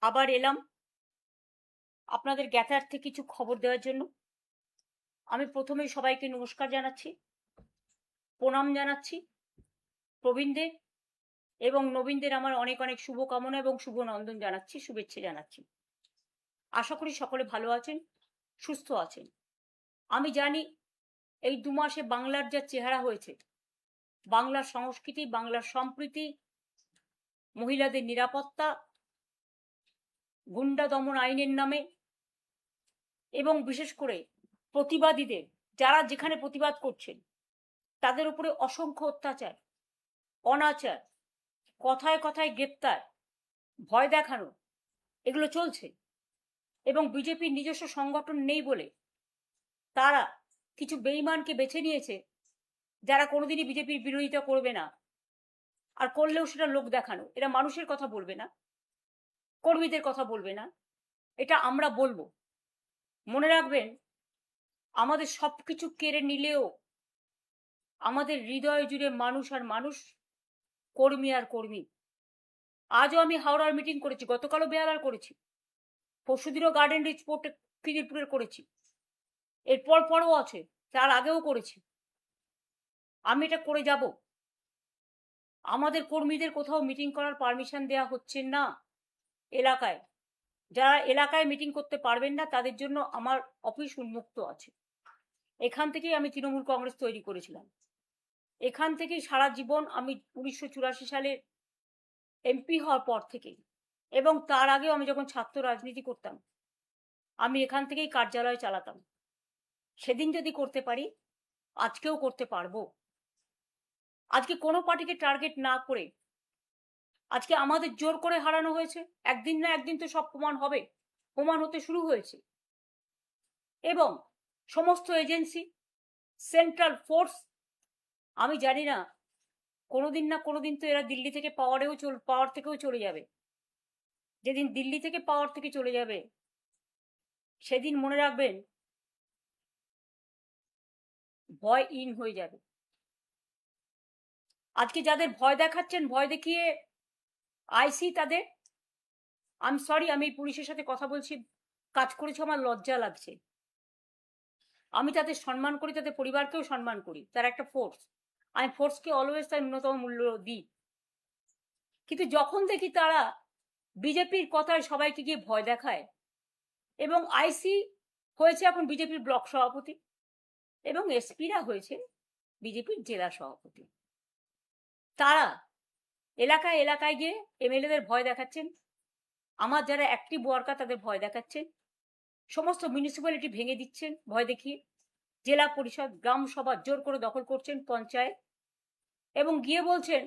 আবার এলাম আপনাদের জ্ঞাতার্থে কিছু খবর দেওয়ার জন্য। আমি প্রথমেই সবাইকে নমস্কার জানাচ্ছি, প্রণাম জানাচ্ছি। প্রবীণদের এবং নবীনদের আমার অনেক অনেক শুভকামনা এবং শুভ নন্দন জানাচ্ছি, শুভেচ্ছা জানাচ্ছি। আশা করি সকলে ভালো আছেন, সুস্থ আছেন। আমি জানি এই 2 মাসে বাংলার যা চেহারা হয়েছে, বাংলার সংস্কৃতি, বাংলার সম্প্রীতি, মহিলাদের নিরাপত্তা, গুন্ডা দমন আইনের নামে এবং বিশেষ করে প্রতিবাদীদের, যারা যেখানে প্রতিবাদ করছেন তাদের উপরে অসংখ্য অত্যাচার, অনাচার, কথায় কথায় গ্রেপ্তার, ভয় দেখানো, এগুলো চলছে। এবং বিজেপির নিজস্ব সংগঠন নেই বলে তারা কিছু বেঈমানকে বেছে নিয়েছে, যারা কোনোদিনই বিজেপির বিরোধিতা করবে না, আর করলেও সেটা লোক দেখানো। এরা মানুষের কথা বলবে না, কর্মীদের কথা বলবে না, এটা আমরা বলবো। মনে রাখবেন, আমাদের সবকিছু কেড়ে নিলেও আমাদের হৃদয় জুড়ে মানুষ আর মানুষ, কর্মী আর কর্মী। আজও আমি হাওড়ার মিটিং করেছি, গতকালও বেহালার করেছি, পরশুদিনও গার্ডেন রিচ পোর্টে খিদিরপুরের করেছি, এরপর পরও আছে, তার আগেও করেছি। আমি এটা করে যাব। আমাদের কর্মীদের কোথাও মিটিং করার পারমিশন দেওয়া হচ্ছে না এলাকায়। যারা এলাকায় মিটিং করতে পারবেন না তাদের জন্য আমার অফিস উন্মুক্ত আছে। এখান থেকেই আমি তৃণমূল কংগ্রেস তৈরি করেছিলাম। এখান থেকেই সারা জীবন আমি 1984 সালে এমপি হওয়ার পর থেকে, এবং তার আগেও আমি যখন ছাত্র রাজনীতি করতাম, আমি এখান থেকেই কার্যালয় চালাতাম। সেদিন যদি করতে পারি, আজকেও করতে পারবো। আজকে কোনো পার্টিকে টার্গেট না করে আজকে আমাদের জোর করে হারানো হয়েছে। একদিন না একদিন তো সব প্রমাণ হবে, প্রমাণ হতে শুরু হয়েছে। এবং সমস্ত এজেন্সি, সেন্ট্রাল ফোর্স, আমি জানি না কোনোদিন না কোনোদিন তো এরা দিল্লি থেকে পাওয়ার থেকেও চলে যাবে। যেদিন দিল্লি থেকে পাওয়ার থেকে চলে যাবে সেদিন মনে রাখবেন ভয় ইন হয়ে যাবে। আজকে যাদের ভয় দেখাচ্ছেন, ভয় দেখিয়ে আইসি তাদের, আমি সরি, আমি পুলিশের সাথে কথা বলছি, কাজ করেছে, আমার লজ্জা লাগছে। আমি তাদের সম্মান করি, তাদের পরিবারকেও সম্মান করি, তারা একটা ফোর্স। আমি ফোর্সকে অলওয়েজ তার ন্যূনতম মূল্য দিই। কিন্তু যখন দেখি তারা বিজেপির কথায় সবাইকে গিয়ে ভয় দেখায়, এবং আইসি হয়েছে এখন বিজেপির ব্লক সভাপতি, এবং এসপিরা হয়েছে বিজেপির জেলা সভাপতি, তারা এলাকায় এলাকায় গিয়ে এমএলএদের ভয় দেখাচ্ছেন, আমার যারা অ্যাক্টিভ ওয়ার্কার তাদের ভয় দেখাচ্ছেন, সমস্ত মিউনিসিপ্যালিটি ভেঙে দিচ্ছেন ভয় দেখিয়ে, জেলা পরিষদ, গ্রাম সভা জোর করে দখল করছেন, পঞ্চায়েত, এবং গিয়ে বলছেন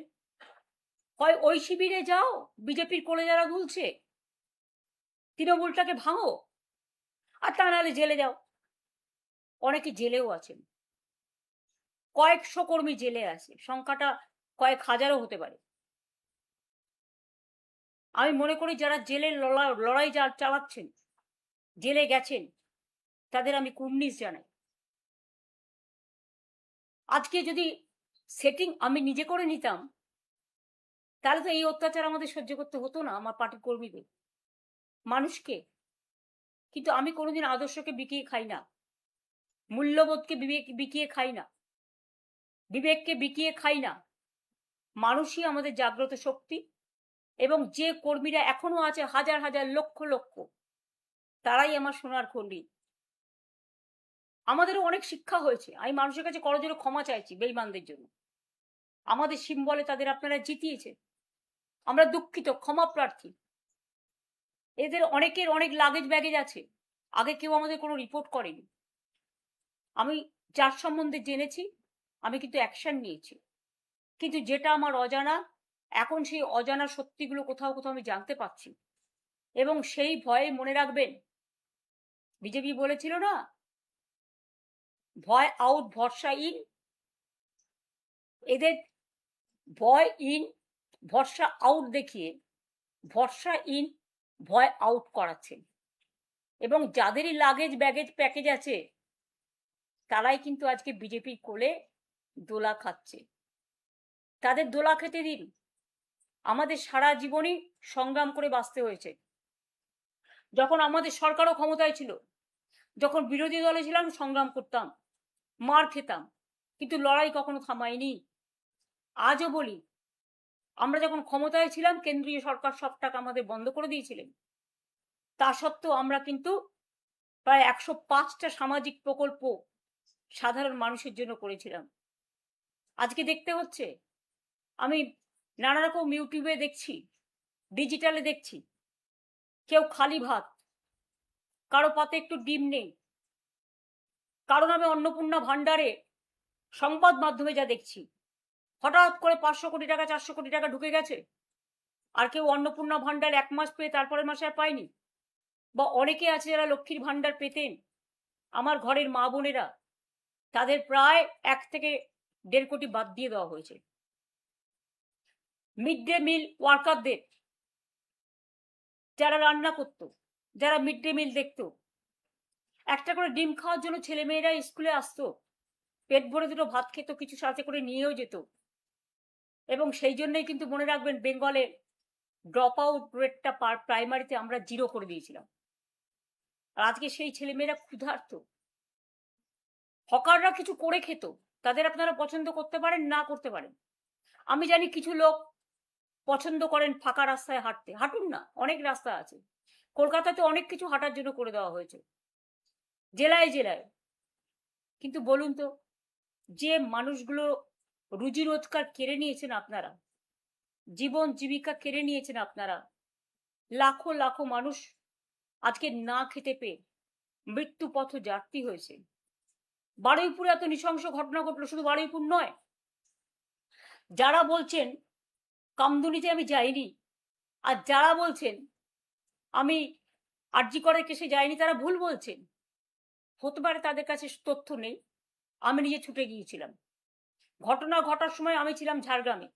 হয় ওই শিবিরে যাও, বিজেপির কোলে যারা দুলছে, তৃণমূলটাকে ভাঙো, আর তা নাহলে জেলে যাও। অনেকে জেলেও আছেন, কয়েকশো কর্মী জেলে আছে, সংখ্যাটা কয়েক হাজারও হতে পারে। আমি মনে করি যারা জেলের লড়াই চালাচ্ছেন, জেলে গেছেন, তাদের আমি কুর্নিশ জানাই। আজকে যদি সেটিং আমি নিজে করে নিতাম, তাহলে তো এই অত্যাচার আমাদের সহ্য করতে হতো না, আমার পার্টির কর্মীদের, মানুষকে। কিন্তু আমি কোনোদিন আদর্শকে বিকিয়ে খাই না, মূল্যবোধকে বিকিয়ে খাই না, বিবেককে বিকিয়ে খাই না। মানুষই আমাদের জাগ্রত শক্তি, এবং যে কর্মীরা এখনো আছে হাজার হাজার লক্ষ লক্ষ, তারাই আমার সোনার খন্ডি। আমাদেরও অনেক শিক্ষা হয়েছে, আমি মানুষের কাছে করজোড়ে ক্ষমা চাইছি বেঈমানদের জন্য। আমাদের সিম্বলে তাদের আপনারা জিতিয়েছেন, আমরা দুঃখিত, ক্ষমা প্রার্থী। এদের অনেকের অনেক লাগেজ ব্যাগেজ আছে, আগে কেউ আমাদের কোনো রিপোর্ট করেনি। আমি যার সম্বন্ধে জেনেছি আমি কিন্তু অ্যাকশন নিয়েছি, কিন্তু যেটা আমার অজানা, এখন সেই অজানা সত্যিগুলো কোথাও কোথাও আমি জানতে পারছি। এবং সেই ভয়ে মনে রাখবেন, বিজেপি বলেছিল না, ভয় আউট ভরসা ইন, এদের ভয় ইন ভরসা আউট দেখিয়ে ভরসা ইন ভয় আউট করাচ্ছেন। এবং যাদেরই লাগেজ ব্যাগেজ প্যাকেজ আছে তারাই কিন্তু আজকে বিজেপির কোলে দোলা খাচ্ছে। তাদের দোলা খেতে দিন। আমাদের সারা জীবনই সংগ্রাম করে বাঁচতে হয়েছে, যখন আমাদের সরকারও ক্ষমতায় ছিল, যখন বিরোধী দলে ছিলাম সংগ্রাম করতাম, মার খেতাম, কিন্তু লড়াই কখনো থামাইনি। আজও বলি, আমরা যখন ক্ষমতায় ছিলাম কেন্দ্রীয় সরকার সব টাকা আমাদের বন্ধ করে দিয়েছিলেন, তা সত্ত্বেও আমরা কিন্তু প্রায় 105টা সামাজিক প্রকল্প সাধারণ মানুষের জন্য করেছিলাম। আজকে দেখতে হচ্ছে, আমি নানা রকম ইউটিউবে দেখছি, ডিজিটালে দেখছি, কেউ খালি ভাত, কারো পাতে একটু ডিম নেই, কারো নামে অন্নপূর্ণা ভাণ্ডারে সংবাদ মাধ্যমে যা দেখছি, হঠাৎ করে 500 কোটি টাকা 400 কোটি টাকা ঢুকে গেছে, আর কেউ অন্নপূর্ণা ভাণ্ডার 1 মাস পেয়ে তারপরের মাসে আর পায়নি। বা অনেকে আছে যারা লক্ষ্মীর ভাণ্ডার পেতেন, আমার ঘরের মা বোনেরা, তাদের প্রায় 1 থেকে 1.5 কোটি বাদ দিয়ে দেওয়া হয়েছে। মিড ডে মিল ওয়ার্কারদের, যারা রান্না করত, যারা মিড ডে মিল দেখত, একটা করে ডিম খাওয়ার জন্য ছেলেমেয়েরা স্কুলে আসতো, পেট ভরে দুটো ভাত খেত, কিছু সাথে করে নিয়েও যেত। এবং সেই জন্যই কিন্তু মনে রাখবেন, বেঙ্গলে ড্রপ আউট রেটটা প্রাইমারিতে আমরা 0 করে দিয়েছিলাম। আর আজকে সেই ছেলেমেয়েরা ক্ষুধার্ত। হকাররা কিছু করে খেত, তাদের আপনারা পছন্দ করতে পারেন, না করতে পারেন। আমি জানি কিছু লোক পছন্দ করেন ফাঁকা রাস্তায় হাঁটতে, হাঁটুন না, অনেক রাস্তা আছে। কলকাতাতে অনেক কিছু হাঁটার জন্য করে দেওয়া হয়েছে, জেলায় জেলায়। কিন্তু বলুন তো, যে মানুষগুলো রুজি রোজগার কেড়ে নিয়েছেন আপনারা, জীবন জীবিকা কেড়ে নিয়েছেন আপনারা, লাখো লাখো মানুষ আজকে না খেতে পেয়ে মৃত্যু পথ যাত্রী হয়েছে। বারুইপুরে এত নৃশংস ঘটনা ঘটলো, শুধু বারুইপুর নয়, যারা বলছেন কামদুনিতে আমি যাইনি, আর যারা বলছেন আমি আরজি করের কেসে যাইনি, তারা ভুল বলছেন। হতে পারে তাদের কাছে তথ্য নেই, আমি নিজে ছুটে গিয়েছিলাম। ঘটনা ঘটার সময় আমি ছিলাম ঝাড়গ্রামে,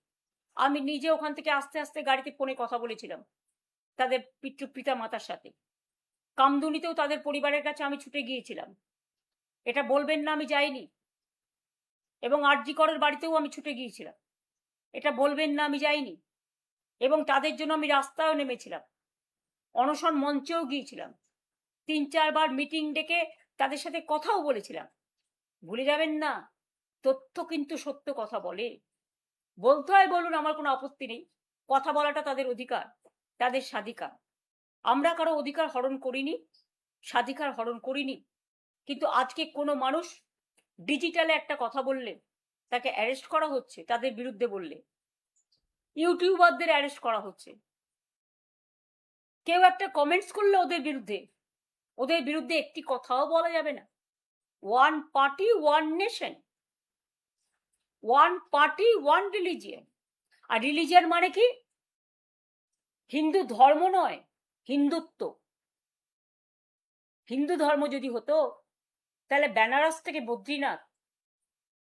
আমি নিজে ওখান থেকে আস্তে আস্তে গাড়িতে ফোনে কথা বলেছিলাম তাদের পিতা মাতার সাথে। কামদুনিতেও তাদের পরিবারের কাছে আমি ছুটে গিয়েছিলাম, এটা বলবেন না আমি যাইনি। এবং আরজি করের বাড়িতেও আমি ছুটে গিয়েছিলাম, এটা বলবেন না আমি যাইনি। এবং তাদের জন্য আমি রাস্তায়ও নেমেছিলাম, অনশন মঞ্চেও গিয়েছিলাম, 3-4 বার মিটিং ডেকে তাদের সাথে কথাও বলেছিলাম। ভুলে যাবেন না, তথ্য কিন্তু সত্য কথা বলে। বলতে হয় বলুন, আমার কোনো আপত্তি নেই, কথা বলাটা তাদের অধিকার, তাদের স্বাধিকার। আমরা কারো অধিকার হরণ করিনি, স্বাধিকার হরণ করিনি। কিন্তু আজকে কোনো মানুষ ডিজিটালে একটা কথা বললে তাকে অ্যারেস্ট করা হচ্ছে, তাদের বিরুদ্ধে বললে ইউটিউবারদের অ্যারেস্ট করা হচ্ছে। কেউ একটা কমেন্টস করলে ওদের বিরুদ্ধে একটি কথাও বলা যাবে না। One party one nation, one party one religion. আর রিলিজিয়ন মানে কি? হিন্দু ধর্ম নয়, হিন্দুত্ব। হিন্দু ধর্ম যদি হতো তাহলে বেনারস থেকে বদ্রীনাথ,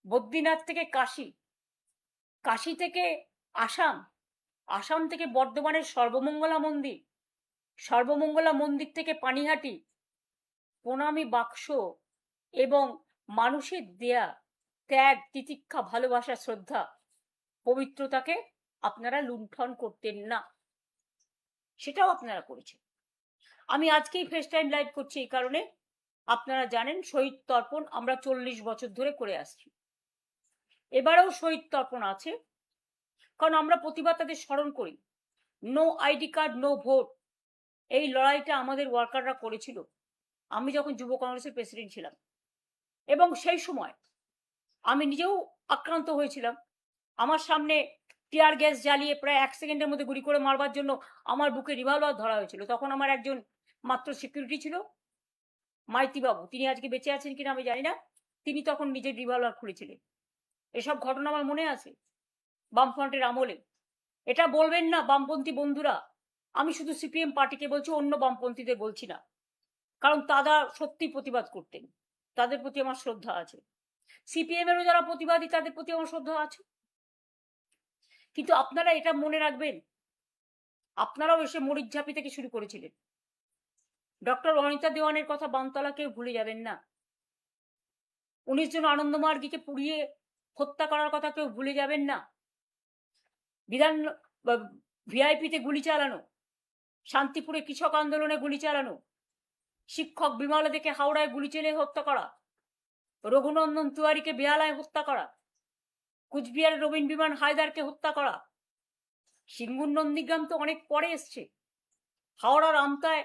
বদ্রীনাথ থেকে কাশী, কাশী থেকে আসাম, আসাম থেকে বর্ধমানের সর্বমঙ্গলা মন্দির, সর্বমঙ্গলা মন্দির থেকে পানিহাটি, প্রণামী বাক্স এবং মানুষের দেয়া ত্যাগ, তিতিক্ষা, ভালোবাসা, শ্রদ্ধা, পবিত্রতাকে আপনারা লুণ্ঠন করতেন না, সেটাও আপনারা করেছেন। আমি আজকেই ফেস টাইম লাইভ করছি এই কারণে, আপনারা জানেন শহীদ তর্পণ আমরা 40 বছর ধরে করে আসছি। এবারেও শহীদ তর্পণ আছে, কারণ আমরা প্রতিবার তাদের স্মরণ করি। No ID card no vote, এই লড়াইটা আমাদের ওয়ার্কাররা করেছিল আমি যখন যুব কংগ্রেসের প্রেসিডেন্ট ছিলাম। এবং সেই সময় আমি নিজেও আক্রান্ত হয়েছিলাম। আমার সামনে টিয়ার গ্যাস জ্বালিয়ে প্রায় 1 সেকেন্ডের মধ্যে গুলি করে মারবার জন্য আমার বুকে রিভলভার ধরা হয়েছিল। তখন আমার একজন মাত্র সিকিউরিটি ছিল, মাইতিবাবু, তিনি আজকে বেঁচে আছেন কিনা আমি জানি না, তিনি তখন নিজের রিভলভার খুলেছিলেন। এসব ঘটনা আমার মনে আছে বামফ্রন্টের আমলে। এটা বলবেন না বামপন্থী বন্ধুরা, আমি শুধু সিপিএম পার্টিকে বলছি, অন্য বামপন্থীদের বলছি না, কারণ তারা সত্যি প্রতিবাদ করতেন, তাদের প্রতি আমার শ্রদ্ধা আছে। সিপিএম এরও যারা প্রতিবাদী তাদের প্রতি আমার শ্রদ্ধা আছে। কিন্তু আপনারা এটা মনে রাখবেন, আপনারাও এসে মরিচঝাঁপি থেকে শুরু করেছিলেন। ডক্টর অনিতা দেওয়ানের কথা বামতলা কেউ ভুলে যাবেন না। 19 জন আনন্দমার্গীকে পুড়িয়ে হত্যা করার কথা কেউ ভুলে যাবেন না। বিধান ভিআইপিতে গুলি চালানো, শান্তিপুরে কৃষক আন্দোলনে গুলি চালানো, শিক্ষক বিমলা থেকে হাওড়ায় গুলি চালিয়ে হত্যা করা, রঘুনন্দন তিওয়ারিকে বেহালায় হত্যা করা, কুচবিহারের রবীন বিমান হায়দারকে হত্যা করা। সিঙ্গুর নন্দীগ্রাম তো অনেক পরে এসছে। হাওড়ার আমতায়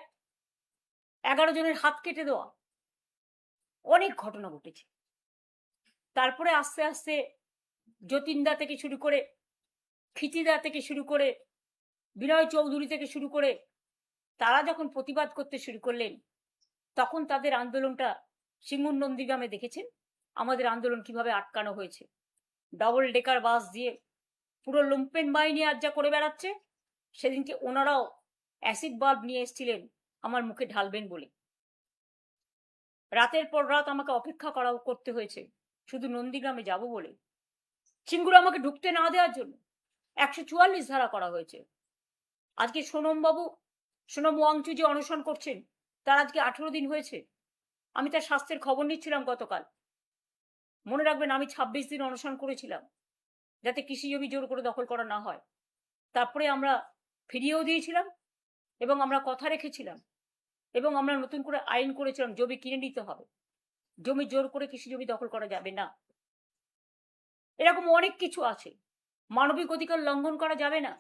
11 জনের হাত কেটে দেওয়া, অনেক ঘটনা ঘটেছে। তারপরে আস্তে আস্তে যতীনদা থেকে শুরু করে, ক্ষিতিদা থেকে শুরু করে, বিনয় চৌধুরী থেকে শুরু করে তারা যখন প্রতিবাদ করতে শুরু করলেন, তখন তাদের আন্দোলনটা সিঙ্গুর নন্দীগ্রামে দেখেছেন আমাদের আন্দোলন কিভাবে আটকানো হয়েছে। ডবল ডেকার বাস দিয়ে পুরো লুম্পেন বাহিনী আজ যা করে বেড়াচ্ছে, সেদিনকে ওনারাও অ্যাসিড বাল্ব নিয়ে এসেছিলেন আমার মুখে ঢালবেন বলে। রাতের পর রাত আমাকে অপেক্ষা করতে হয়েছে শুধু নন্দীগ্রামে যাব বলে। সিঙ্গুর আমাকে ঢুকতে না দেওয়ার জন্য 144 ধারা করা হয়েছে। আজকে সোনম ওয়াংচু যে অনশন করছেন, তার আজকে 18 দিন হয়েছে। আমি তার স্বাস্থ্যের খবর নিচ্ছিলাম গতকাল। মনে রাখবেন, আমি 26 দিন অনশন করেছিলাম যাতে কৃষি জমি জোর করে দখল করা না হয়। তারপরে আমরা ফিরিয়েও দিয়েছিলাম এবং আমরা কথা রেখেছিলাম এবং আমরা নতুন করে আইন করেছিলাম জমি কিনে নিতে হবে, জমি জোর করে কৃষি জমি দখল করা যাবে না। এরকম অনেক কিছু আছে। মানবিক অধিকার লঙ্ঘন করা যাবে না,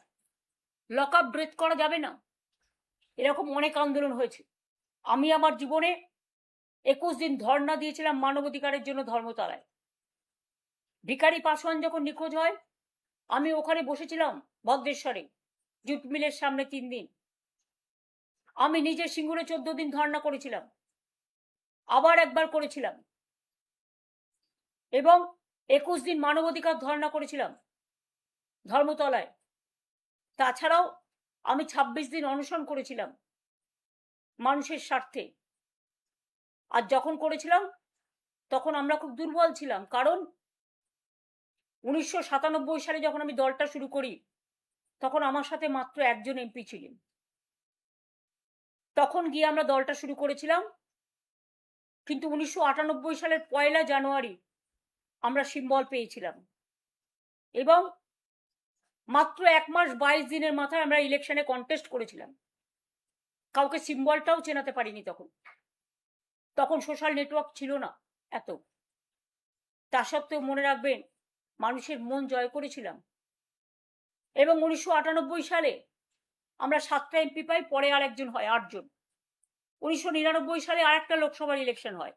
লক আপ ব্রেথ করা যাবে না, এরকম অনেক আন্দোলন হয়েছে। আমি আমার জীবনে 21 দিন ধর্ণা দিয়েছিলাম মানবাধিকারের জন্য ধর্মতলায়। ভিখারি পাসওয়ান যখন নিখোঁজ হয়, আমি ওখানে বসেছিলাম ভদ্রেশ্বরে জুট মিলের সামনে 3 দিন। আমি নিজে সিঙ্গুরে 14 দিন ধর্ণা করেছিলাম, আবার একবার করেছিলাম, এবং 21 দিন মানবাধিকার ধর্ণা করেছিলাম ধর্মতলায়। তাছাড়াও আমি 26 দিন অনশন করেছিলাম মানুষের স্বার্থে। আর যখন করেছিলাম তখন আমরা খুব দুর্বল ছিলাম, কারণ 1997 সালে যখন আমি দলটা শুরু করি, তখন আমার সাথে মাত্র একজন এমপি ছিলেন। তখন গিয়ে আমরা দলটা শুরু করেছিলাম, কিন্তু 1998 সালের 1 জানুয়ারি আমরা সিম্বল পেয়েছিলাম এবং মাত্র 1 মাস 22 দিনের মাথায় আমরা ইলেকশনে কন্টেস্ট করেছিলাম। কাউকে সিম্বলটাও চেনাতে পারিনি তখন সোশ্যাল নেটওয়ার্ক ছিল না এত। তা সত্ত্বেও মনে রাখবেন, মানুষের মন জয় করেছিলাম এবং 1998 সালে আমরা 7টা এমপি পাই, পরে আর একজন হয়, 8 জন। 1999 সালে আরেকটা লোকসভার ইলেকশন হয়,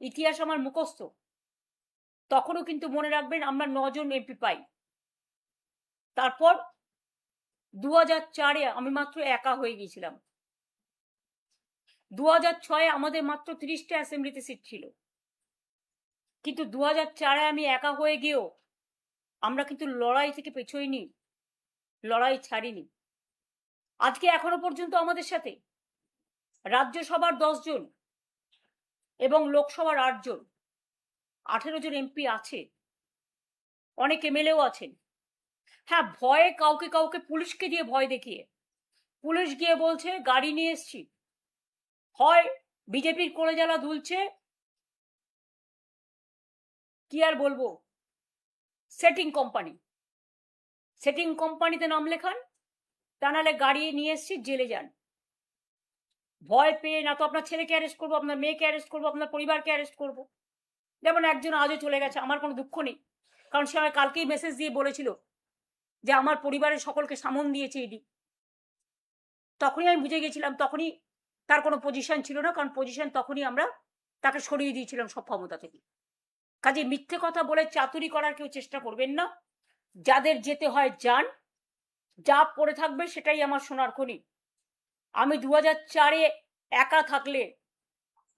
ইতিহাস আমার মুখস্থ। তখনও কিন্তু মনে রাখবেন আমরা 9 জন এমপি পাই। তারপর 2004-এ আমি মাত্র একা হয়ে গিয়েছিলাম। 2006-এ আমাদের মাত্র 30টা অ্যাসেম্বলিতে সিট ছিল, কিন্তু 2004-এ আমি একা হয়ে গিয়েও আমরা কিন্তু লড়াই থেকে পেছোইনি, লড়াই ছাড়িনি। আজকে এখনো পর্যন্ত আমাদের সাথে রাজ্যসভার 10 জন এবং লোকসভার 8 জন, 18 জন এমপি আছে, অনেক এমএলএও আছেন। হ্যাঁ, ভয়ে কাউকে পুলিশকে দিয়ে ভয় দেখিয়ে, পুলিশ গিয়ে বলছে গাড়ি নিয়ে এসছি, হয় বিজেপির কোলে জ্বালা দুলছে, কি আর বলবো, সেটিং কোম্পানিতে নাম লেখান, তা নাহলে গাড়ি নিয়ে এসছি জেলে যান। ভয় পেয়ে না তো আপনার ছেলেকে অ্যারেস্ট করবো, আপনার মেয়েকে অ্যারেস্ট করবো, আপনার পরিবারকে অ্যারেস্ট করবো। যেমন একজন আজও চলে গেছে, আমার কোনো দুঃখ নেই, কারণ সে আমায় কালকেই মেসেজ দিয়ে বলেছিল যে আমার পরিবারের সকলকে সামন দিয়েছে ইডি। তখনই আমি বুঝে গেছিলাম, তখনই তার কোনো পজিশন ছিল না, কারণ পজিশন তখনই আমরা তাকে সরিয়ে দিয়েছিলাম সব ক্ষমতা থেকে। কাজে মিথ্যে কথা বলে চাতুরি করার কেউ চেষ্টা করবেন না। যাদের যেতে হয় যান, যা পড়ে থাকবে সেটাই আমার সোনার খনি। আমি 2004-এ একা থাকলে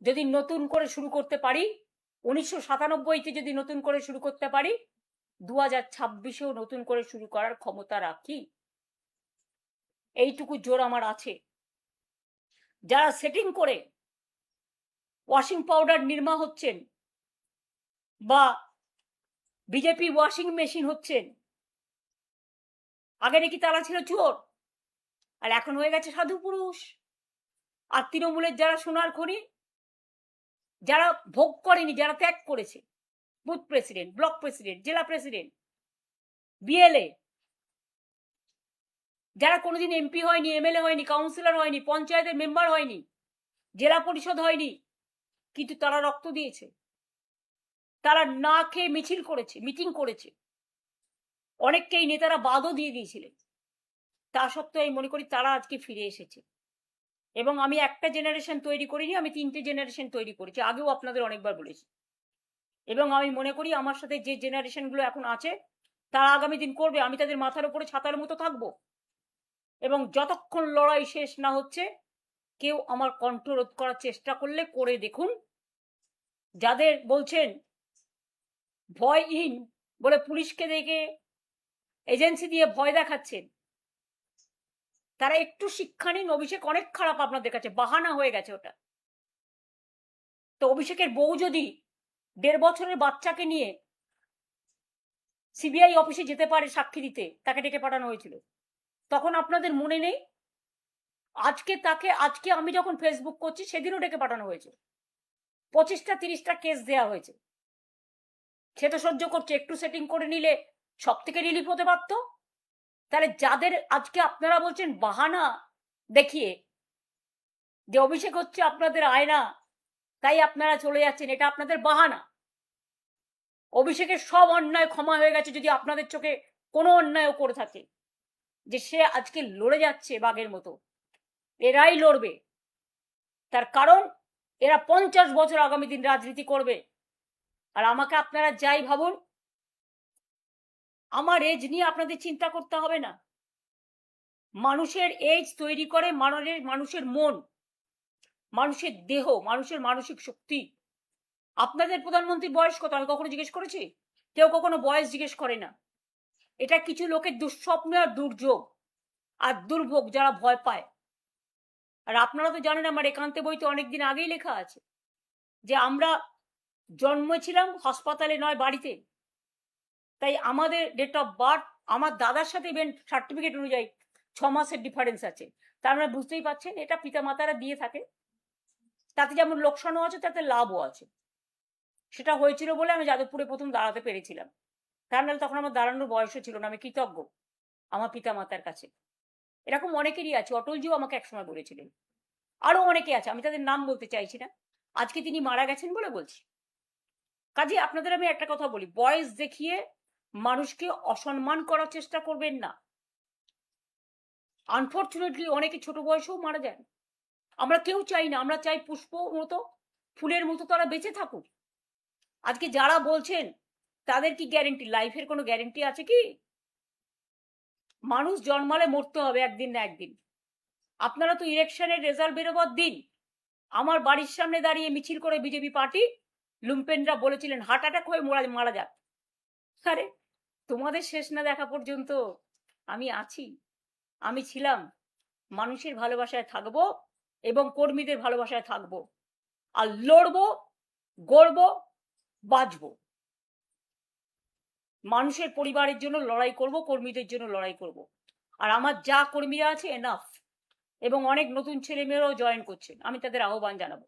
যদি নতুন করে শুরু করতে পারি, 1997-তে যদি নতুন করে শুরু করতে পারি, 2026-এও নতুন করে শুরু করার ক্ষমতা রাখি। এইটুকু জোর আমার আছে। যারা সেটিং করে ওয়াশিং পাউডার নির্মা হচ্ছেন বা বিজেপি ওয়াশিং মেশিন হচ্ছেন, আগে নাকি তারা ছিল চোর আর এখন হয়ে গেছে সাধু পুরুষ। আর তৃণমূলের যারা সোনার খনি, যারা ভোগ করেনি, যারা ত্যাগ করেছে, বুথ প্রেসিডেন্ট, ব্লক প্রেসিডেন্ট, জেলা প্রেসিডেন্ট, বিএলএ, যারা কোনোদিন এমপি হয়নি, এমএলএ হয়নি, কাউন্সিলর হয়নি, পঞ্চায়েতের মেম্বার হয়নি, জেলা পরিষদ হয়নি, কিন্তু তারা রক্ত দিয়েছে, তারা না খেয়ে মিছিল করেছে, মিটিং করেছে, অনেককেই নেতারা বাদও দিয়ে দিয়েছিলেন। তা সত্ত্বেও আমি মনে করি তারা আজকে ফিরে এসেছে। এবং আমি একটা জেনারেশন তৈরি করিনি, আমি 3টে জেনারেশন তৈরি করেছি, আগেও আপনাদের অনেকবার বলেছি। এবং আমি মনে করি আমার সাথে যে জেনারেশনগুলো এখন আছে তারা আগামী দিন করবে। আমি তাদের মাথার উপরে ছাতার মতো থাকবো, এবং যতক্ষণ লড়াই শেষ না হচ্ছে কেউ আমার কণ্ঠ রোধ করার চেষ্টা করলে করে দেখুন। যাদের বলছেন ভয়হীন বলে পুলিশকে দেখে এজেন্সি দিয়ে ভয় দেখাচ্ছেন, তারা একটু শিক্ষা নিন। অভিষেক অনেক খারাপ আপনাদের কাছে, বাহানা হয়ে গেছে ওটা। তো অভিষেকের বউ যদি 1.5 বছরের বাচ্চাকে নিয়ে সিবিআই অফিসে যেতে পারে সাক্ষী দিতে, তাকে ডেকে পাঠানো হয়েছিল, তখন আপনাদের মনে নেই? আজকে আমি যখন ফেসবুক করছি সেদিনও ডেকে পাঠানো হয়েছে, 25টা 30টা কেস দেওয়া হয়েছে। সে তো সহ্য করছে, একটু সেটিং করে নিলে সব থেকে রিলিফ হতে পারতো। তাহলে যাদের আজকে আপনারা বলছেন বাহানা দেখিয়ে যে অভিষেক হচ্ছে আপনাদের আয়না, তাই আপনারা চলে যাচ্ছেন, এটা আপনাদের বাহানা। অভিষেকের সব অন্যায় ক্ষমা হয়ে গেছে যদি আপনাদের চোখে কোনো অন্যায়ও করে থাকে। যে সে আজকে লড়ে যাচ্ছে বাঘের মতো, এরাই লড়বে। তার কারণ এরা 50 বছর আগামী দিন রাজনীতি করবে। আর আমাকে আপনারা যাই ভাবুন, আমার এজ নিয়ে আপনাদের চিন্তা করতে হবে না। মানুষের এজ তৈরি করে মানুষের মন, মানুষের দেহ, মানুষের মানসিক শক্তি। আপনাদের প্রধানমন্ত্রীর বয়স কত আমি কখনো জিজ্ঞেস করেছি? কেউ কখনো বয়স জিজ্ঞেস করে না। এটা কিছু লোকের দুঃস্বপ্ন আর দুর্যোগ আর দুর্ভোগ, যারা ভয় পায়। আর আপনারা তো জানেন আমার একান্তে বইতে অনেকদিন আগেই লেখা আছে যে আমরা জন্মেছিলাম হাসপাতালে নয় বাড়িতে। তাই আমাদের ডেট অফ বার্থ আমার দাদার সাথে ইভেন সার্টিফিকেট অনুযায়ী 6 মাসের ডিফারেন্স আছে। তার মানে বুঝতেই পারছেন এটা পিতামাতারা দিয়ে থাকে। তাতে যেমন লোকসানও আছে, তাতে লাভও আছে। সেটা হয়েছিল বলে আমি যাদবপুরে প্রথম দাঁড়াতে পেরেছিলাম। তার নাহলে তখন আমার দাঁড়ানোর বয়সও ছিল না। আমি কৃতজ্ঞ আমার পিতামাতার কাছে। এরকম অনেকেরই আছে। অটলজিও আমাকে একসময় বলেছিলেন, আরো অনেকে আছে, আমি তাদের নাম বলতে চাইছি না, আজকে তিনি মারা গেছেন বলে বলছি। কাজে আপনাদের আমি একটা কথা বলি, বয়স দেখিয়ে মানুষকে অসম্মান করার চেষ্টা করবেন না। আনফর্চুনেটলি অনেকে ছোট বয়সেও মারা যায়। আমরা কেউ চাই না, আমরা চাই পুষ্প মতো, ফুলের মতো তারা বেঁচে থাকুক। আজকে যারা বলছেন তাদের কি গ্যারেন্টি? লাইফের কোনো গ্যারেন্টি আছে কি? মানুষ জন্মালে মরতে হবে একদিন না একদিন। আপনারা তো ইলেকশনের রেজাল্ট বেরোবার দিন আমার বাড়ির সামনে দাঁড়িয়ে মিছিল করে বিজেপি পার্টি লুম্পেনরা বলেছিলেন হার্ট অ্যাটাক হয়ে মারা যাক। আরে তোমাদের শেষ না দেখা পর্যন্ত আমি আছি, আমি ছিলাম, মানুষের ভালোবাসায় থাকবো এবং কর্মীদের ভালোবাসায় থাকবো, আর লড়বো, গড়বো, বাঁচবো। মানুষের পরিবারের জন্য লড়াই করব, কর্মীদের জন্য লড়াই করব। আর আমার যা কর্মীরা আছে এনাফ, এবং অনেক নতুন ছেলে মেয়েরাও জয়েন করছেন, আমি তাদের আহ্বান জানাবো।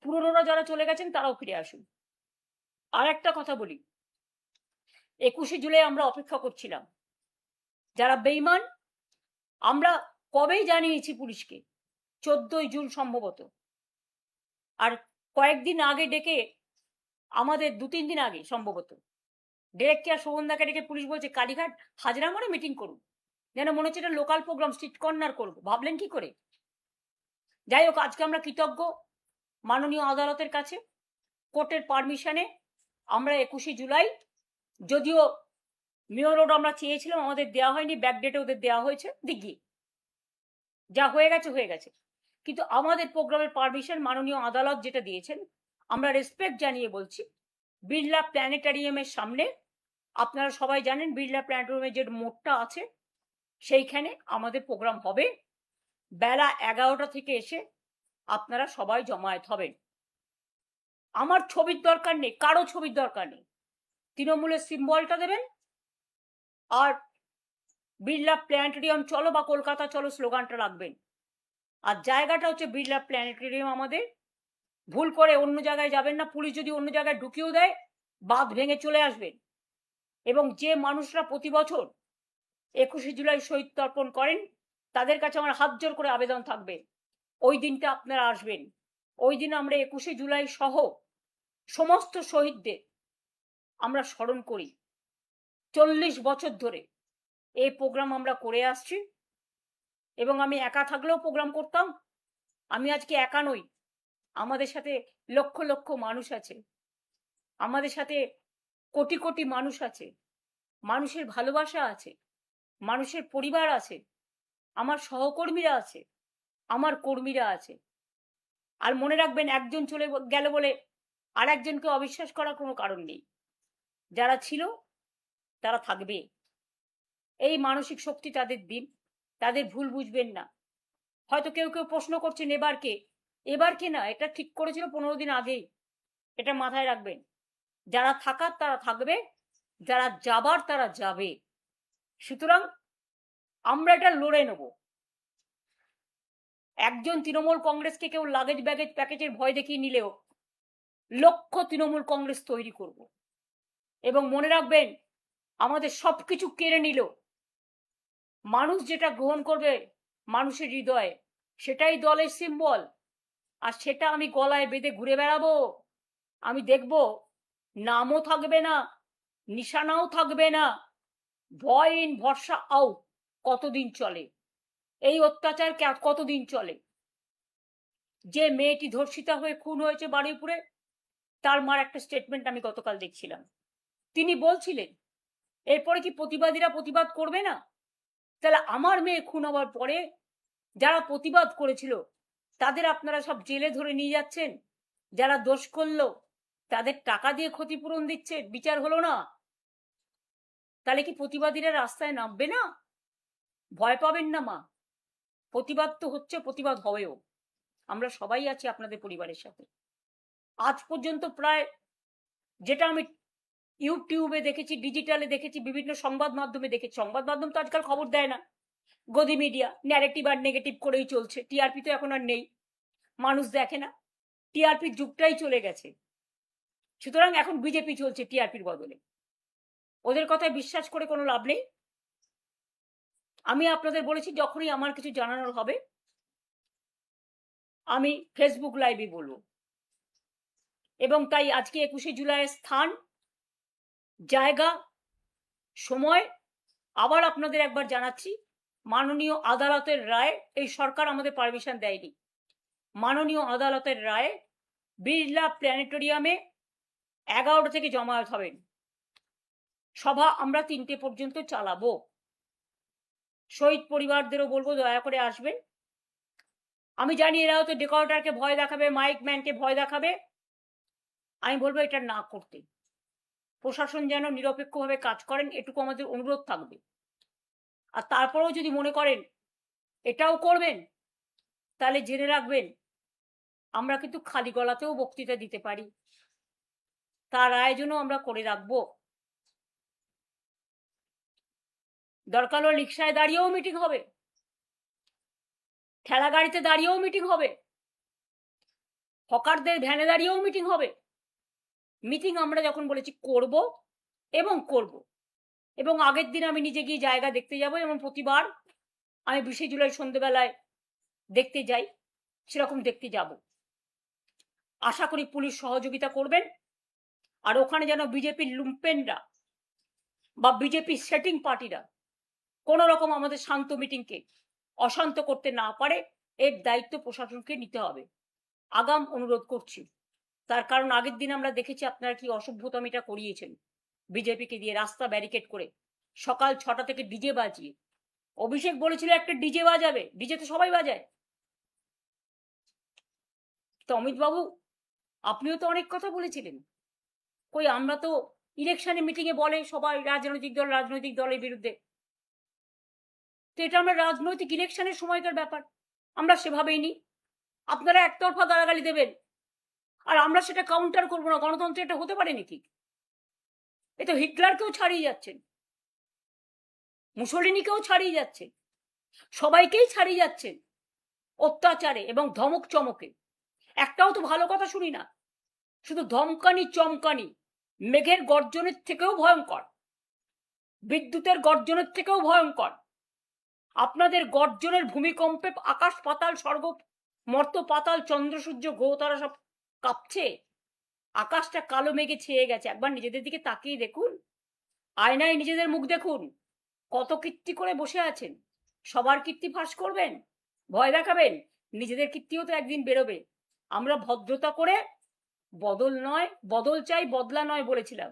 পুরনোরা যারা চলে গেছেন তারাও ফিরে আসুন। আর একটা কথা বলি, 21শে জুলাই আমরা অপেক্ষা করছিলাম। যারা বেঈমান আমরা কবেই জানিয়েছি পুলিশকে, 14ই জুন সম্ভবত। আর কয়েকদিন আগে ডেকে আমাদের 2-3 দিন আগে সম্ভবত ডিরেক্টর আর শোভনদাকে ডেকে পুলিশ বলছে কালীঘাট হাজরা মোড়ে মিটিং করুন, যেন মনে হচ্ছে এটা লোকাল প্রোগ্রাম, স্ট্রিট কর্নার করবো। ভাবলেন কি করে? যাই হোক, আজকে আমরা কৃতজ্ঞ মাননীয় আদালতের কাছে, কোর্টের পারমিশনে আমরা 21শে জুলাই, যদিও মেয়র রোড আমরা চেয়েছিলাম, আমাদের দেওয়া হয়নি, ব্যাকডেটে ওদের দেওয়া হয়েছে, দিঘি যা হয়ে গেছে হয়ে গেছে, কিন্তু আমাদের প্রোগ্রামের পারমিশন মাননীয় আদালত যেটা দিয়েছেন আমরা রেসপেক্ট জানিয়ে বলছি। বিড়লা প্ল্যানেটারিয়ামের সামনে, আপনারা সবাই জানেন বিড়লা প্ল্যানেটারিয়ামের যে মোড়টা আছে সেইখানে আমাদের প্রোগ্রাম হবে। বেলা 11টা থেকে এসে আপনারা সবাই জমায়েত হবেন। আমার ছবির দরকার নেই, কারো ছবির দরকার নেই, তৃণমূলের সিম্বলটা দেবেন আর বিড়লা প্ল্যানেটেরিয়াম চলো বা কলকাতা চলো স্লোগানটা রাখবেন। আর জায়গাটা হচ্ছে বিড়লা প্ল্যানেটেরিয়াম আমাদের, ভুল করে অন্য জায়গায় যাবেন না। পুলিশ যদি অন্য জায়গায় ঢুকিয়েও দেয় বাঁধ ভেঙে চলে আসবেন। এবং যে মানুষরা প্রতি বছর 21শে জুলাই শহীদ তর্পণ করেন, তাদের কাছে আমার হাত জোর করে আবেদন থাকবে, ওই দিনটা আপনারা আসবেন। ওই দিন আমরা 21শে জুলাই সহ সমস্ত শহীদদের আমরা স্মরণ করি। 40 বছর ধরে এই প্রোগ্রাম আমরা করে আসছি এবং আমি একা থাকলেও প্রোগ্রাম করতাম। আমি আজকে একা নই, আমাদের সাথে লক্ষ লক্ষ মানুষ আছে, আমাদের সাথে কোটি কোটি মানুষ আছে, মানুষের ভালোবাসা আছে, মানুষের পরিবার আছে, আমার সহকর্মীরা আছে, আমার কর্মীরা আছে। আর মনে রাখবেন, একজন চলে গেল বলে আর একজনকে অবিশ্বাস করার কোনো কারণ নেই। যারা ছিল তারা থাকবে। এই মানসিক শক্তি তাদের দিন, তাদের ভুল বুঝবেন না। হয়তো কেউ কেউ প্রশ্ন করছেন এবার কে না, এটা ঠিক করেছিল 15 দিন আগেই, এটা মাথায় রাখবেন। যারা থাকার তারা থাকবে, যারা যাবার তারা যাবে। সুতরাং আমরা এটা লড়ে নেব। একজন তৃণমূল কংগ্রেসকে কেউ লাগেজ ব্যাগেজ প্যাকেজের ভয় দেখিয়ে নিলেও লক্ষ তৃণমূল কংগ্রেস তৈরি করব। এবং মনে রাখবেন, আমাদের সবকিছু কেড়ে নিল, মানুষ যেটা গ্রহণ করবে মানুষের হৃদয়ে, সেটাই দলের সিম্বল। আর সেটা আমি গলায় বেঁধে ঘুরে বেড়াবো। আমি দেখব নামও থাকবে না, নিশানাও থাকবে না। ভয় ইন ভরসা আউট কতদিন চলে? এই অত্যাচার কতদিন চলে? যে মেয়েটি ধর্ষিতা হয়ে খুন হয়েছে বারুইপুরে, তার মার একটা স্টেটমেন্ট আমি গতকাল দেখছিলাম। তিনি বলছিলেন, এরপরে কি প্রতিবাদীরা প্রতিবাদ করবে না? তাহলে আমার মেয়ে খুন হওয়ার পরে যারা প্রতিবাদ করেছিল তাদের আপনারা সব জেলে ধরে নিয়ে যাচ্ছেন। যারা দোষ করলো তাদের টাকা দিয়ে ক্ষতিপূরণ দিচ্ছে, বিচার হলো না। তাহলে কি প্রতিবাদীরা রাস্তায় নামবে না? ভয় পাবেন না মা, প্রতিবাদ তো হচ্ছে, প্রতিবাদ হবেও। আমরা সবাই আছি আপনাদের পরিবারের সাথে। আজ পর্যন্ত প্রায়, যেটা আমি ইউটিউবে দেখেছি, ডিজিটালে দেখেছি, বিভিন্ন সংবাদ মাধ্যমে দেখেছি, সংবাদ মাধ্যম তো আজকাল খবর দেয় না, গদি মিডিয়া ন্যারেটিভ আর নেগেটিভ করেই চলছে। টিআরপি তো এখন আর নেই, মানুষ দেখে না, টিআরপির যুগটাই চলে গেছে। সুতরাং এখন বিজেপি চলছে টিআরপির বদলে। ওদের কথায় বিশ্বাস করে কোনো লাভ নেই। আমি আপনাদের বলেছি, যখনই আমার কিছু জানানোর হবে আমি ফেসবুক লাইভে বলবো। এবং তাই আজকে 21শে জুলাইয়ের স্থান, জায়গা, সময় আবার আপনাদের একবার জানাচ্ছি। মাননীয় আদালতের রায়, এই সরকার আমাদের পারমিশন দেয়নি, মাননীয় আদালতের রায় বিড়লা প্ল্যানেটোরিয়ামে 11টা থেকে জমায়েত হবেন। সভা আমরা 3টে পর্যন্ত চালাবো। শহীদ পরিবারদেরও বলবো দয়া করে আসবেন। আমি জানি এরা হয়তো ডেকোরেটরকে ভয় দেখাবে, মাইক ম্যানকে ভয় দেখাবে, আমি বলবো এটা না করতে। প্রশাসন যেন নিরপেক্ষভাবে কাজ করেন, এটুকু আমাদের অনুরোধ থাকবে। আর তারপরেও যদি মনে করেন এটাও করবেন, তাহলে জেনে রাখবেন আমরা কিন্তু খালি গলাতেও বক্তৃতা দিতে পারি, তার আয়োজনও আমরা করে রাখবো। দরকার হলে রিক্সায় দাঁড়িয়েও মিটিং হবে, ঠেলা গাড়িতে দাঁড়িয়েও মিটিং হবে, হকারদের ভ্যানে দাঁড়িয়েও মিটিং হবে। মিটিং আমরা যখন বলেছি করব এবং করব। এবং আগের দিন আমি নিজে গিয়ে জায়গা দেখতে যাব, এবং প্রতিবার আমি 20শে জুলাই সন্ধ্যেবেলায় দেখতে যাই, সেরকম দেখতে যাব। আশা করি পুলিশ সহযোগিতা করবেন। আর ওখানে যেন বিজেপির লুম্পেনরা বা বিজেপির সেটিং পার্টিরা কোনো রকম আমাদের শান্ত মিটিংকে অশান্ত করতে না পারে, এর দায়িত্ব প্রশাসনকে নিতে হবে। আগাম অনুরোধ করছি। তার কারণ আগের দিন আমরা দেখেছি আপনারা কি অসভ্যতামিটা করিয়েছেন বিজেপিকে দিয়ে, রাস্তা ব্যারিকেড করে, সকাল 6টা থেকে ডিজে বাজিয়ে। অভিষেক বলেছিল একটা ডিজে বাজাবে, ডিজে তো সবাই বাজায়। তো অমিত বাবু, আপনিও তো অনেক কথা বলেছিলেন। কই, আমরা তো ইলেকশনে মিটিংয়ে বলে সবাই রাজনৈতিক দলের বিরুদ্ধে, তো এটা আমরা রাজনৈতিক ইলেকশনের সময়কার ব্যাপার, আমরা সেভাবেই নিই। আপনারা একতরফা গালাগালি দেবেন আর আমরা সেটা কাউন্টার করবো না। গণতন্ত্রে এটা হতে পারেনি ঠিক। এ তো হিটলারকেও ছাড়িয়ে যাচ্ছেন, মুসোলিনিকেও ছাড়িয়ে যাচ্ছেন, সবাইকেই ছাড়িয়ে যাচ্ছেন অত্যাচারে এবং ধমক চমকে। একটাও তো ভালো কথা শুনি না, শুধু ধমকানি চমকানি, মেঘের গর্জনের থেকেও ভয়ঙ্কর। বিদ্যুতের গর্জনের থেকেও ভয়ঙ্কর। আপনাদের গর্জনের ভূমিকম্পে আকাশ পাতাল স্বর্গ মর্ত পাতাল চন্দ্র সূর্য গ্রহ তারা সব কাঁপছে। আকাশটা কালো মেঘে ছেয়ে গেছে। একবার নিজেদের দিকে তাকিয়ে দেখুন, আয়নায় নিজেদের মুখ দেখুন। কত কীর্তি করে বসে আছেন। সবার কীর্তি ফাঁস করবেন, ভয় দেখাবেন? নিজেদের কীর্তিও তো একদিন বেরোবে। আমরা ভদ্রতা করে বদল নয়, বদল চাই বদলা নয় বলেছিলাম।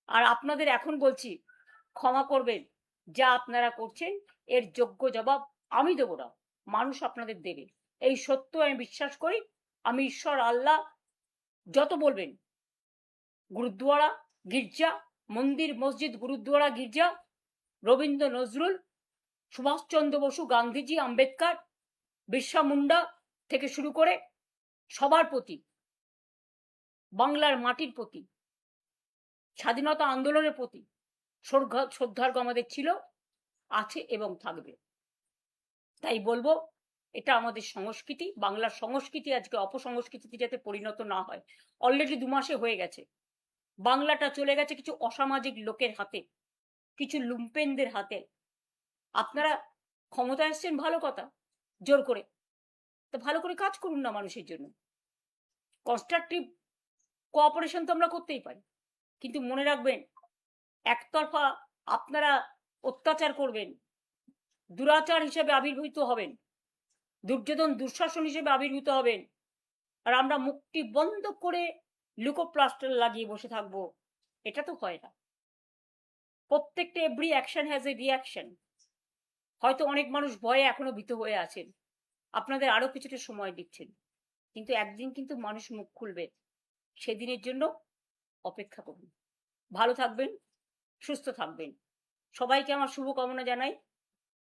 আর আপনাদের এখন বলছি, ক্ষমা করবেন। যা আপনারা করছেন এর যোগ্য জবাব আমি দেবো না, মানুষ আপনাদের দেবে। এই সত্য আমি বিশ্বাস করি। আমি ঈশ্বর আল্লাহ যত বলবেন, গুরুদ্বারা গির্জা মন্দির মসজিদ গুরুদ্বারা গির্জা, রবীন্দ্র নজরুল, সুভাষচন্দ্র বসু, গান্ধীজি, আম্বেদকর, বিরসা মুন্ডা থেকে শুরু করে সবার প্রতি, বাংলার মাটির প্রতি, স্বাধীনতা আন্দোলনের প্রতি শ্রদ্ধার্ঘ আমাদের ছিল, আছে এবং থাকবে। তাই বলবো, এটা আমাদের সংস্কৃতি। বাংলার সংস্কৃতি আজকে অপসংস্কৃতিতে যাতে পরিণত না হয়। অলরেডি 2 মাসে হয়ে গেছে। বাংলাটা চলে গেছে কিছু অসামাজিক লোকের হাতে, কিছু লুম্পেনদের হাতে। আপনারা ক্ষমতা এসছেন, ভালো কথা, জোর করে, তো ভালো করে কাজ করুন না মানুষের জন্য। কনস্ট্রাকটিভ কোঅপারেশন তো আমরা করতেই পারি, কিন্তু মনে রাখবেন, একতরফা আপনারা অত্যাচার করবেন, দুরাচার হিসেবে আবির্ভূত হবেন, দুর্যোধন দুঃশাসন হিসেবে আবির্ভূত হবেন, আর আমরা মুখটি বন্ধ করে লুকোপ্লাস্টার লাগিয়ে বসে থাকবো। এটা তো হয় না। প্রত্যেকটা every action has a reaction. হয়তো অনেক মানুষ ভয়ে এখনো ভীত হয়ে আছেন, আপনাদের আরো কিছুটা সময় দিচ্ছেন, কিন্তু একদিন কিন্তু মানুষ মুখ খুলবে। সেদিনের জন্য অপেক্ষা করুন। ভালো থাকবেন, সুস্থ থাকবেন। সবাইকে আমার শুভকামনা জানাই,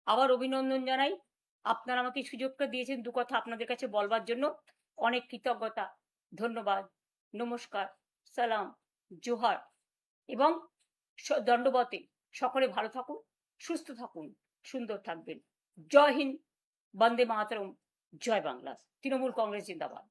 আবার অভিনন্দন জানাই। আপনারা আমাকে সুযোগটা দিয়েছেন 2 কথা আপনাদের কাছে বলবার জন্য। অনেক কৃতজ্ঞতা, ধন্যবাদ, নমস্কার, সালাম, জোহার এবং দণ্ডবতে। সকলে ভালো থাকুন, সুস্থ থাকুন, সুন্দর থাকবেন। জয় হিন্দ, বন্দে মাতরম, জয় বাংলা। তৃণমূল কংগ্রেস জিন্দাবাদ।